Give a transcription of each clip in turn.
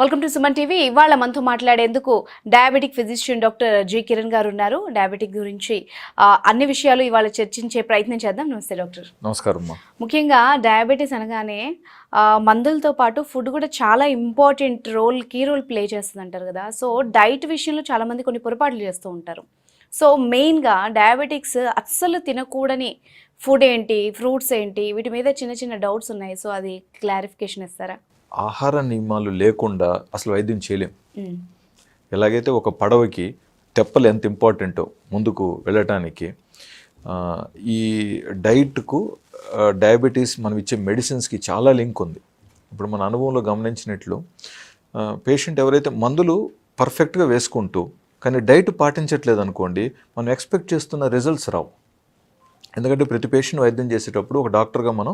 Welcome to Suman TV. ఇవాళ మనతో మాట్లాడేందుకు diabetic physician doctor G Kiran గారు ఉన్నారు. డయాబెటిక్ గురించి అన్ని విషయాలు ఇవాళ చర్చించే ప్రయత్నం చేద్దాం. నమస్తే డాక్టర్. నమస్కారం. ముఖ్యంగా డయాబెటీస్ అనగానే మందులతో పాటు ఫుడ్ కూడా చాలా ఇంపార్టెంట్ కీ రోల్ ప్లే చేస్తుంది అంటారు కదా. సో డైట్ విషయంలో చాలామంది కొన్ని పొరపాట్లు చేస్తూ ఉంటారు. సో మెయిన్గా డయాబెటిక్స్ అస్సలు తినకూడని ఫుడ్ ఏంటి, ఫ్రూట్స్ ఏంటి, వీటి మీద చిన్న చిన్న డౌట్స్ ఉన్నాయి. సో అది క్లారిఫికేషన్ ఇస్తారా? ఆహార నియమాలు లేకుండా అసలు వైద్యం చేయలేం. ఎలాగైతే ఒక పడవకి తెప్పలు ఎంత ఇంపార్టెంటో ముందుకు వెళ్ళటానికి, ఈ డైట్కు డయాబెటీస్ మనం ఇచ్చే మెడిసిన్స్కి చాలా లింక్ ఉంది. ఇప్పుడు మన అనుభవంలో గమనించినట్లు పేషెంట్ ఎవరైతే మందులు పర్ఫెక్ట్గా వేసుకుంటూ కానీ డైట్ పాటించట్లేదు అనుకోండి, మనం ఎక్స్పెక్ట్ చేస్తున్న రిజల్ట్స్ రావు. ఎందుకంటే ప్రతి పేషెంట్ వైద్యం చేసేటప్పుడు ఒక డాక్టర్గా మనం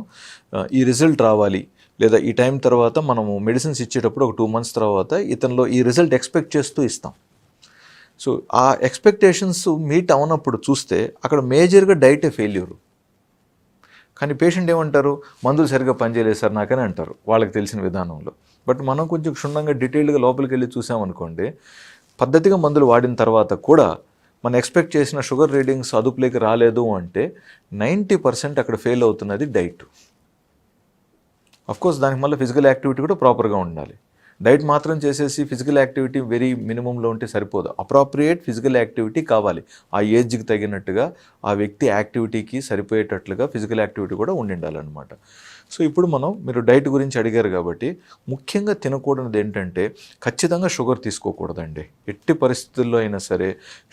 ఈ రిజల్ట్ రావాలి, లేదా ఈ టైం తర్వాత మనము మెడిసిన్స్ ఇచ్చేటప్పుడు ఒక 2 months తర్వాత ఇతనిలో ఈ రిజల్ట్ ఎక్స్పెక్ట్ చేస్తూ ఇస్తాం. సో ఆ ఎక్స్పెక్టేషన్స్ మీట్ అవనప్పుడు చూస్తే అక్కడ మేజర్గా డైటే ఫెయిల్యూరు. కానీ పేషెంట్ ఏమంటారు, మందులు సరిగ్గా పనిచేయలేదు సార్ నాకని అంటారు వాళ్ళకి తెలిసిన విధానంలో. బట్ మనం కొంచెం క్షుణ్ణంగా డీటెయిల్డ్గా లోపలికి వెళ్ళి చూసామనుకోండి, పద్ధతిగా మందులు వాడిన తర్వాత కూడా మనం ఎక్స్పెక్ట్ చేసిన షుగర్ రీడింగ్స్ అదుపులోకి రాలేదు అంటే 90% అక్కడ ఫెయిల్ అవుతున్నది డైట్. అఫ్కోర్స్ దానికి మళ్ళీ ఫిజికల్ యాక్టివిటీ కూడా ప్రాపర్గా ఉండాలి. డైట్ మాత్రం చేసేసి ఫిజికల్ యాక్టివిటీ వెరీ మినిమంలో ఉంటే సరిపోదు. అప్రాప్రియేట్ ఫిజికల్ యాక్టివిటీ కావాలి. ఆ ఏజ్కి తగినట్టుగా ఆ వ్యక్తి యాక్టివిటీకి సరిపోయేటట్లుగా ఫిజికల్ యాక్టివిటీ కూడా ఉండాలన్నమాట. సో ఇప్పుడు మీరు డైట్ గురించి అడిగారు కాబట్టి ముఖ్యంగా తినకూడనిది ఏంటంటే ఖచ్చితంగా షుగర్ తీసుకోకూడదండి. ఎట్టి పరిస్థితుల్లో అయినా సరే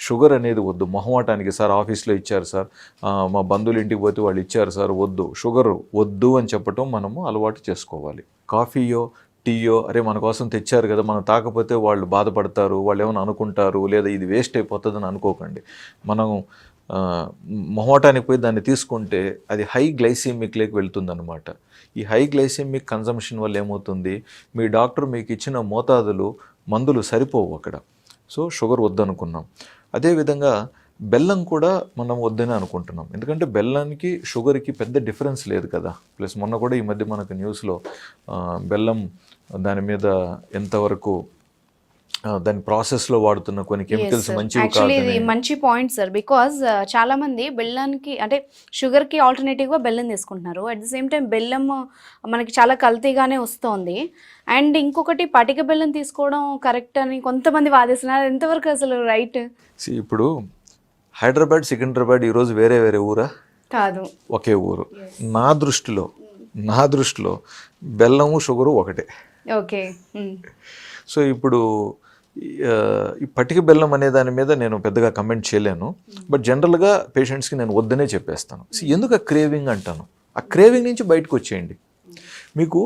షుగర్ అనేది వద్దు. మొహమాటానికి సార్ ఆఫీస్లో ఇచ్చారు సార్, మా బంధువులు ఇంటికి పోతే వాళ్ళు ఇచ్చారు సార్, వద్దు షుగర్ వద్దు అని చెప్పటం మనము అలవాటు చేసుకోవాలి. కాఫీయో టీయో అరే మన కోసం తెచ్చారు కదా, మనం తాకపోతే వాళ్ళు బాధపడతారు, వాళ్ళు ఏమైనా అనుకుంటారు, లేదా ఇది వేస్ట్ అయిపోతుందని అనుకోకండి. మనం మొహమాటానికి పోయి దాన్ని తీసుకుంటే అది హై గ్లైసెమిక్లోకి వెళ్తుందన్నమాట. ఈ హై గ్లైసెమిక్ కన్జంప్షన్ వల్ల ఏమవుతుంది, మీ డాక్టర్ మీకు ఇచ్చిన మోతాదులు మందులు సరిపోవు అక్కడ. సో షుగర్ వద్దనుకున్నాం. అదేవిధంగా బెల్లం కూడా మనం వద్దని అనుకుంటున్నాం. ఎందుకంటే బెల్లానికి షుగర్కి పెద్ద డిఫరెన్స్ లేదు కదా. ప్లస్ మొన్న కూడా ఈ మధ్య మనకు న్యూస్లో బెల్లం దాని మీద ఎంతవరకు దాని ప్రాసెస్లో వాడుతున్న కొన్ని కెమికల్స్ మంచివి కాదు. ఇది మంచి పాయింట్ సార్. బికాజ్ చాలా మంది బెల్లానికి అంటే షుగర్కి ఆల్టర్నేటివ్గా బెల్లం తీసుకుంటున్నారు. అట్ ది సేమ్ టైం బెల్లం మనకి చాలా కల్తీగానే వస్తుంది. అండ్ ఇంకొకటి పటిక బెల్లం తీసుకోవడం కరెక్ట్ అని కొంతమంది వాదిస్తున్నారు. ఎంతవరకు అసలు రైట్? ఇప్పుడు హైదరాబాద్ సికింద్రాబాద్ ఈరోజు వేరే వేరే ఊరా కాదు, ఒకే ఊరు. నా దృష్టిలో బెల్లము షుగరు ఒకటే. ఓకే. సో ఇప్పుడు ఈ పటిక బెల్లం అనే దాని మీద నేను పెద్దగా కమెంట్ చేయలేను. బట్ జనరల్గా పేషెంట్స్కి నేను వద్దనే చెప్పేస్తాను. ఎందుకు ఆ క్రేవింగ్ అంటాను, ఆ క్రేవింగ్ నుంచి బయటకు వచ్చేయండి. మీకు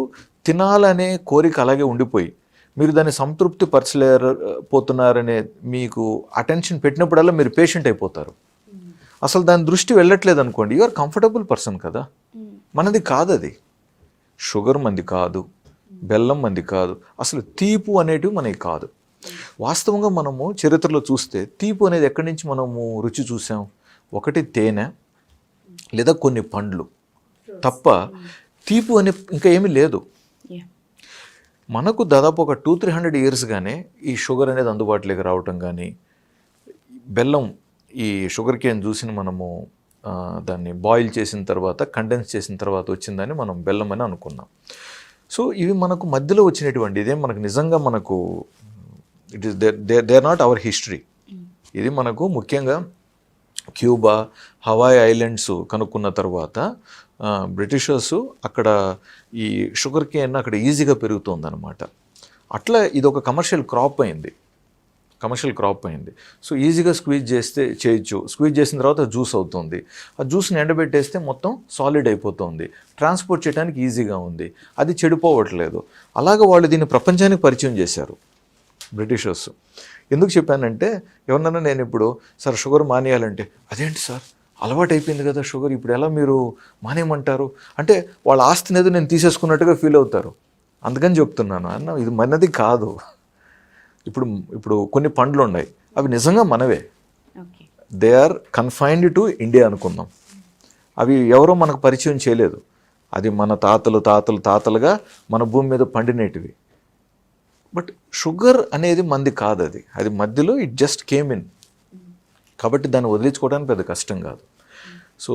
తినాలనే కోరిక అలాగే ఉండిపోయి మీరు దాన్ని సంతృప్తి పరచలేకపోతున్నారనే మీకు అటెన్షన్ పెట్టినప్పుడల్లా మీరు పేషెంట్ అయిపోతారు. అసలు దాని దృష్టి వెళ్ళట్లేదు అనుకోండి, యు ఆర్ కంఫర్టబుల్ పర్సన్ కదా. మనది కాదు అది. షుగర్ మంది కాదు, బెల్లం మంది కాదు, అసలు తీపు అనేటివి మనకి కాదు. వాస్తవంగా మనము చరిత్రలో చూస్తే తీపు అనేది ఎక్కడి నుంచి మనము రుచి చూసాం, ఒకటి తేనె లేదా కొన్ని పండ్లు తప్ప తీపు అనే ఇంకా ఏమీ లేదు. మనకు దాదాపు ఒక 200-300 yearsగానే ఈ షుగర్ అనేది అందుబాటులోకి రావటం కానీ, బెల్లం ఈ షుగర్ కేన్ జ్యూస్ని మనము దాన్ని బాయిల్ చేసిన తర్వాత కండెన్స్ చేసిన తర్వాత వచ్చిందని మనం బెల్లం అని అనుకున్నాం. సో ఇవి మనకు మధ్యలో వచ్చినటువంటి, ఇదేం మనకు నిజంగా మనకు it is they are not our history. ఇది మనకు ముఖ్యంగా క్యూబా, హవాయ్ ఐలాండ్స్ కనుక్కున్న తర్వాత బ్రిటిషర్సు అక్కడ ఈ షుగర్ కేన్ అక్కడ ఈజీగా పెరుగుతుందన్నమాట. అట్లా ఇది ఒక కమర్షియల్ క్రాప్ అయింది. సో ఈజీగా స్క్వీజ్ చేస్తే చేయొచ్చు. స్క్వీజ్ చేసిన తర్వాత జ్యూస్ అవుతుంది. ఆ జ్యూస్ని ఎండబెట్టేస్తే మొత్తం సాలిడ్ అయిపోతుంది. ట్రాన్స్పోర్ట్ చేయడానికి ఈజీగా ఉంది, అది చెడిపోవట్లేదు. అలాగే వాళ్ళు దీన్ని ప్రపంచానికి పరిచయం చేశారు బ్రిటిషర్స్. ఎందుకు చెప్పానంటే, ఎవరన్నా నేను ఇప్పుడు సార్ షుగర్ మానేయాలంటే, అదేంటి సార్ అలవాటు అయిపోయింది కదా షుగర్, ఇప్పుడు ఎలా మీరు మానేయమంటారు అంటే వాళ్ళ ఆస్తిని ఏదో నేను తీసేసుకున్నట్టుగా ఫీల్ అవుతారు. అందుకని చెప్తున్నాను అన్న, ఇది మనది కాదు. ఇప్పుడు కొన్ని పండ్లు ఉన్నాయి, అవి నిజంగా మనవే. They are confined to India అనుకుందాం. అవి ఎవరో మనకు పరిచయం చేయలేదు. అది మన తాతలుగా మన భూమి మీద పండినేటివి. బట్ షుగర్ అనేది మంది కాదు, అది మధ్యలో ఇట్ జస్ట్ కేమ్ ఇన్, కాబట్టి దాన్ని వదిలించుకోవడానికి పెద్ద కష్టం కాదు. సో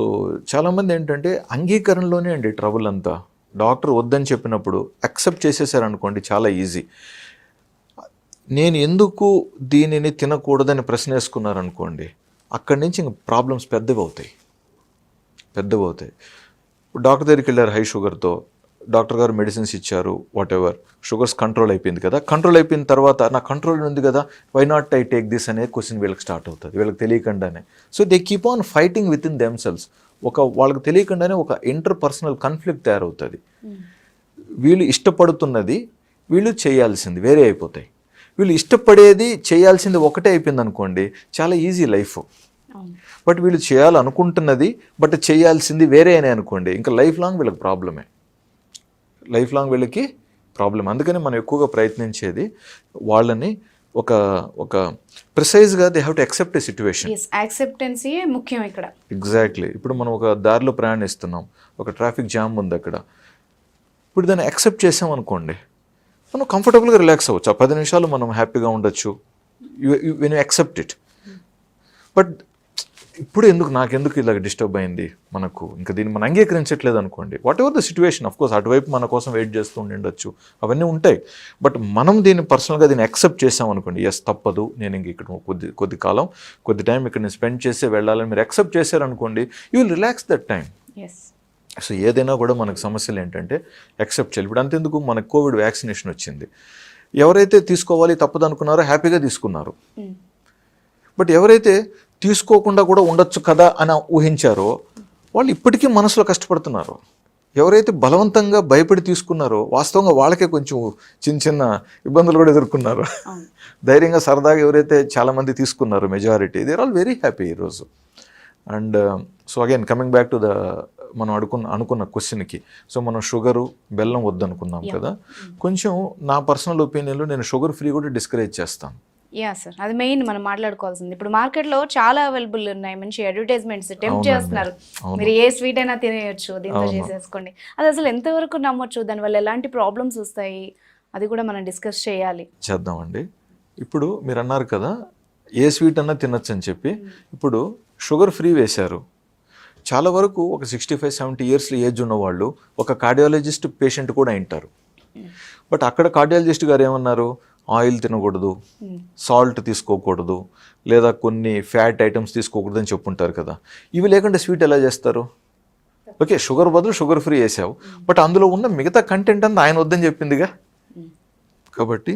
చాలామంది ఏంటంటే అంగీకరణలోనే అండి ట్రబుల్ అంతా. డాక్టర్ వద్దని చెప్పినప్పుడు యాక్సెప్ట్ చేసేసారనుకోండి చాలా ఈజీ. నేను ఎందుకు దీనిని తినకూడదని ప్రశ్న వేసుకున్నారనుకోండి, అక్కడి నుంచి ఇంక ప్రాబ్లమ్స్ పెద్దవి అవుతాయి. డాక్టర్ దగ్గరికి వెళ్ళారు హై షుగర్తో, డాక్టర్ గారు మెడిసిన్స్ ఇచ్చారు, వాట్ ఎవర్, షుగర్స్ కంట్రోల్ అయిపోయింది కదా, కంట్రోల్ అయిపోయిన తర్వాత నా కంట్రోల్ ఉంది కదా, why not I take this అనే క్వశ్చన్ వీళ్ళకి స్టార్ట్ అవుతుంది, వీళ్ళకి తెలియకుండానే. So they keep on fighting within themselves. వాళ్ళకి తెలియకుండానే ఒక ఇంటర్ పర్సనల్ కాన్ఫ్లిక్ట్ తయారవుతుంది. వీళ్ళు ఇష్టపడుతున్నది వీళ్ళు చేయాల్సింది వేరే అయిపోతాయి, వీళ్ళు ఇష్టపడేది చేయాల్సింది ఒకటే అయిపోయింది అనుకోండి, చాలా ఈజీ లైఫ్. బట్ వీళ్ళు చేయాలనుకుంటున్నది బట్ చేయాల్సింది వేరే అని అనుకోండి, ఇంకా లైఫ్ లాంగ్ వీళ్ళకి ప్రాబ్లం. అందుకని మనం ఎక్కువగా ప్రయత్నించేది వాళ్ళని ఒక ప్రిసైజ్గా they have to accept a situation. Acceptancy ముఖ్యం ఇక్కడ. ఎగ్జాక్ట్లీ. ఇప్పుడు మనం ఒక దారిలో ప్రయాణిస్తున్నాం, ఒక ట్రాఫిక్ జామ్ ఉంది అక్కడ, ఇప్పుడు దాన్ని యాక్సెప్ట్ చేసాం అనుకోండి, మనం కంఫర్టబుల్గా రిలాక్స్ అవ్వచ్చు, ఆ 10 నిమిషాలు మనం హ్యాపీగా ఉండొచ్చు, when you accept it. But ఇప్పుడు నాకెందుకు ఇలా డిస్టర్బ్ అయింది, మనకు ఇంకా దీన్ని మనం అంగీకరించట్లేదు అనుకోండి, what ever the situation, of course అటువైపు మన కోసం వెయిట్ చేస్తూ ఉండొచ్చు, అవన్నీ ఉంటాయి. బట్ మనం దీన్ని పర్సనల్గా దీన్ని యాక్సెప్ట్ చేసాం అనుకోండి, ఎస్ తప్పదు, నేను ఇంక ఇక్కడ కొద్ది కాలం కొద్ది టైం ఇక్కడ నేను స్పెండ్ చేసి వెళ్ళాలని మీరు యాక్సెప్ట్ చేశారనుకోండి, you will relax that time. So ఏదైనా కూడా మనకు సమస్యలు ఏంటంటే యాక్సెప్ట్ చేయాలి. ఇప్పుడు అంతెందుకు, మనకు కోవిడ్ వ్యాక్సినేషన్ వచ్చింది, ఎవరైతే తీసుకోవాలి తప్పదు అనుకున్నారో హ్యాపీగా తీసుకున్నారు. బట్ ఎవరైతే తీసుకోకుండా కూడా ఉండొచ్చు కదా అని ఊహించారో వాళ్ళు ఇప్పటికీ మనసులో కష్టపడుతున్నారు. ఎవరైతే బలవంతంగా భయపడి తీసుకున్నారో వాస్తవంగా వాళ్ళకే కొంచెం చిన్న ఇబ్బందులు కూడా ఎదుర్కొన్నారు. ధైర్యంగా సరదాగా ఎవరైతే చాలామంది తీసుకున్నారు majority, they are all very happy ఈరోజు. And so again coming back to మనం అనుకున్న క్వశ్చన్కి, సో మనం షుగరు బెల్లం వద్దనుకున్నాం కదా, కొంచెం నా పర్సనల్ ఒపీనియన్లో నేను షుగర్ ఫ్రీ కూడా డిస్కరేజ్ చేస్తాను. సార్, అది మెయిన్ మనం మాట్లాడుకోవాల్సింది. ఇప్పుడు మార్కెట్లో చాలా అవైలబుల్ ఉన్నాయి, మంచి అడ్వర్టైజ్మెంట్స్ టెంప్ట్ చేస్తున్నారు, మీరు ఏ స్వీట్ అయినా తినేయచ్చు, దీంతో చేసేసుకోండి. అది అసలు ఎంతవరకు నమ్మొచ్చు, దానివల్ల ఎలాంటి ప్రాబ్లమ్స్ వస్తాయి, అది కూడా మనం డిస్కస్ చేద్దామండి. ఇప్పుడు మీరు అన్నారు కదా ఏ స్వీట్ అన్నా తినచ్చు అని చెప్పి, ఇప్పుడు షుగర్ ఫ్రీ వేశారు. చాలా వరకు ఒక 65-70 ఇయర్స్ ఏజ్ ఉన్నవాళ్ళు ఒక కార్డియాలజిస్ట్ పేషెంట్ కూడా అయింటారు. బట్ అక్కడ కార్డియాలజిస్ట్ గారు ఏమన్నారు, ఆయిల్ తినకూడదు, సాల్ట్ తీసుకోకూడదు, లేదా కొన్ని ఫ్యాట్ ఐటమ్స్ తీసుకోకూడదు అని చెప్పుంటారు కదా. ఇవి లేకుండా స్వీట్ ఎలా చేస్తారు? ఓకే, షుగర్ బదులు షుగర్ ఫ్రీ వేసావు, బట్ అందులో ఉన్న మిగతా కంటెంట్ అంతా ఆయన వద్దని చెప్పిందిగా. కాబట్టి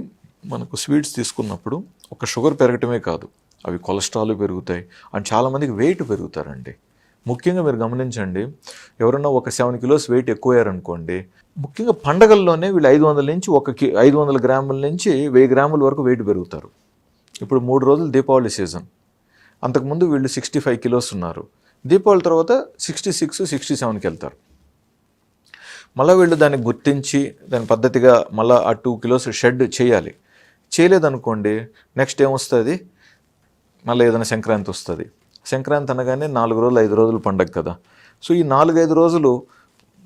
మనకు స్వీట్స్ తీసుకున్నప్పుడు ఒక షుగర్ పెరగటమే కాదు, అవి కొలెస్ట్రాల్ పెరుగుతాయి, అండ్ చాలామందికి వెయిట్ పెరుగుతారండి. ముఖ్యంగా మీరు గమనించండి, ఎవరన్నా ఒక 7 kilos వెయిట్ ఎక్కువయ్యారనుకోండి, ముఖ్యంగా పండగల్లోనే వీళ్ళు 500 నుంచి 500 గ్రాముల నుంచి 1000 గ్రాముల వరకు వెయిట్ పెరుగుతారు. ఇప్పుడు 3 రోజులు దీపావళి సీజన్, అంతకుముందు వీళ్ళు 65 kilos ఉన్నారు, దీపావళి తర్వాత 66-67కి వెళ్తారు. మళ్ళీ వీళ్ళు దాన్ని గుర్తించి దాని పద్ధతిగా మళ్ళీ ఆ 2 kilos షెడ్ చేయాలి. చేయలేదనుకోండి, నెక్స్ట్ ఏమొస్తుంది, మళ్ళీ ఏదైనా సంక్రాంతి వస్తుంది. సంక్రాంతి అనగానే 4 రోజులు 5 రోజులు పండగ కదా. సో ఈ 4-5 రోజులు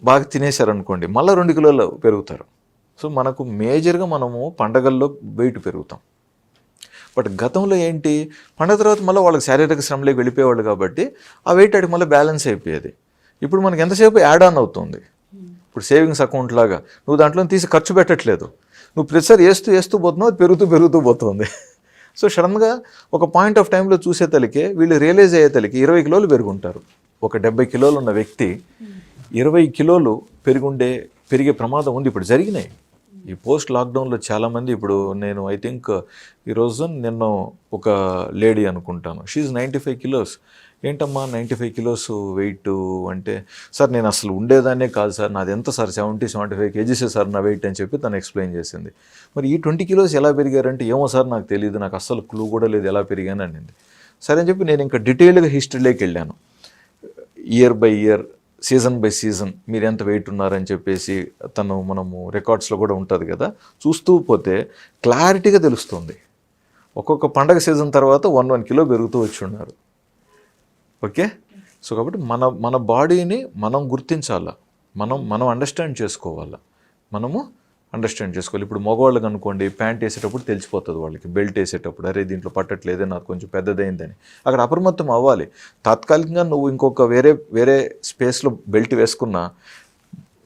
బాగా తినేశారనుకోండి, మళ్ళీ 2 kilos పెరుగుతారు. సో మనకు మేజర్గా మనము పండగల్లో వెయిట్ పెరుగుతాం. బట్ గతంలో ఏంటి, పండగ తర్వాత మళ్ళీ వాళ్ళకి శారీరక శ్రమలోకి వెళ్ళిపోయేవాళ్ళు కాబట్టి ఆ వెయిట్ అడిగి మళ్ళీ బ్యాలెన్స్ అయిపోయేది. ఇప్పుడు మనకి ఎంతసేపు యాడ్ ఆన్ అవుతుంది. ఇప్పుడు సేవింగ్స్ అకౌంట్ లాగా నువ్వు దాంట్లో తీసి ఖర్చు పెట్టట్లేదు, నువ్వు ప్రతిసారి వేస్తూ పోతున్నావు, అది పెరుగుతూ పోతుంది. సో సడన్గా ఒక పాయింట్ ఆఫ్ టైంలో చూసే తలికే వీళ్ళు రియలైజ్ అయ్యే తలికి 20 kilos పెరుగుంటారు. ఒక 70 kilos ఉన్న వ్యక్తి 20 kilos పెరిగే ప్రమాదం ఉంది. ఇప్పుడు జరిగినాయి ఈ పోస్ట్ లాక్డౌన్లో చాలామంది. ఇప్పుడు నేను ఐ థింక్ ఈరోజు నిన్న ఒక లేడీ అనుకుంటాను, షీఈ్ 95 kilos. ఏంటమ్మా 95 kilos వెయిట్ అంటే, సార్ నేను అసలు ఉండేదాన్నే కాదు సార్, నాది ఎంత సార్ 70-75 kgs సార్ నా వెయిట్ అని చెప్పి తను ఎక్స్ప్లెయిన్ చేసింది. మరి ఈ 20 kilos ఎలా పెరిగారంటే, ఏమో సార్ నాకు తెలియదు, నాకు అస్సలు క్లూ కూడా లేదు ఎలా పెరిగాను అనింది. సరే అని చెప్పి నేను ఇంకా డీటెయిల్గా హిస్టరీలోకి వెళ్ళాను, year by year, season by season మీరు ఎంత వెయిట్ ఉన్నారని చెప్పేసి మనము రికార్డ్స్లో కూడా ఉంటుంది కదా, చూస్తూ పోతే క్లారిటీగా తెలుస్తుంది. ఒక్కొక్క పండగ సీజన్ తర్వాత 1 kilo పెరుగుతూ వచ్చి ఉన్నారు. ఓకే, సో కాబట్టి మన బాడీని మనం గుర్తించాలా, మనం అండర్స్టాండ్ చేసుకోవాలా, మనము అండర్స్టాండ్ చేసుకోవాలి. ఇప్పుడు మగవాళ్ళకి అనుకోండి, ప్యాంట్ వేసేటప్పుడు తెలిసిపోతుంది వాళ్ళకి, బెల్ట్ వేసేటప్పుడు అరే దీంట్లో పట్టట్లేదే, నాకు కొంచెం పెద్దదైందని. అక్కడ అప్రమత్తం అవ్వాలి. తాత్కాలికంగా నువ్వు ఇంకొక వేరే స్పేస్లో బెల్ట్ వేసుకున్నా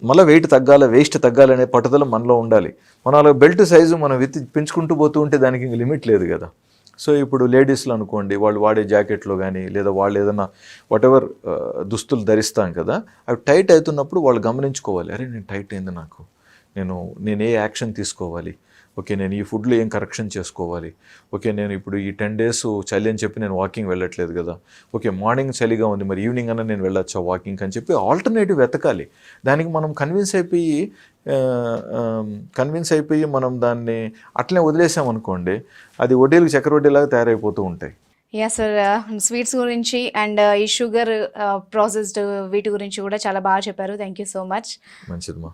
మళ్ళీ వేస్ట్ తగ్గాలనే పట్టుదల మనలో ఉండాలి. మనం అలా బెల్ట్ సైజు మనం పెంచుకుంటూ పోతూ ఉంటే దానికి ఇంక లిమిట్ లేదు కదా. సో ఇప్పుడు లేడీస్లో అనుకోండి, వాళ్ళు వాడే జాకెట్లో కానీ లేదా వాళ్ళు ఏదైనా వాటెవర్ దుస్తులు ధరిస్తాం కదా, అవి టైట్ అవుతున్నప్పుడు వాళ్ళు గమనించుకోవాలి, అరే నేను టైట్ అయింది, నేను ఏ యాక్షన్ తీసుకోవాలి, ఓకే నేను ఈ ఫుడ్లో ఏం కరెక్షన్ చేసుకోవాలి, ఓకే నేను ఇప్పుడు ఈ 10 days చలి అని చెప్పి నేను వాకింగ్ వెళ్ళట్లేదు కదా, ఓకే మార్నింగ్ చలిగా ఉంది, మరి ఈవినింగ్ అన్నా నేను వెళ్ళొచ్చా వాకింగ్ అని చెప్పి ఆల్టర్నేటివ్ వెతకాలి. దానికి మనం కన్విన్స్ అయిపోయి మనం దాన్ని అట్లనే వదిలేసామనుకోండి, అది వడ్డీలకు చక్కెరవడ్డీలాగా తయారైపోతూ ఉంటాయి. యా సార్, స్వీట్స్ గురించి అండ్ ఈ షుగర్ ప్రాసెస్డ్ వీటి గురించి కూడా చాలా బాగా చెప్పారు. Thank you so much. మంచిదమ్మా.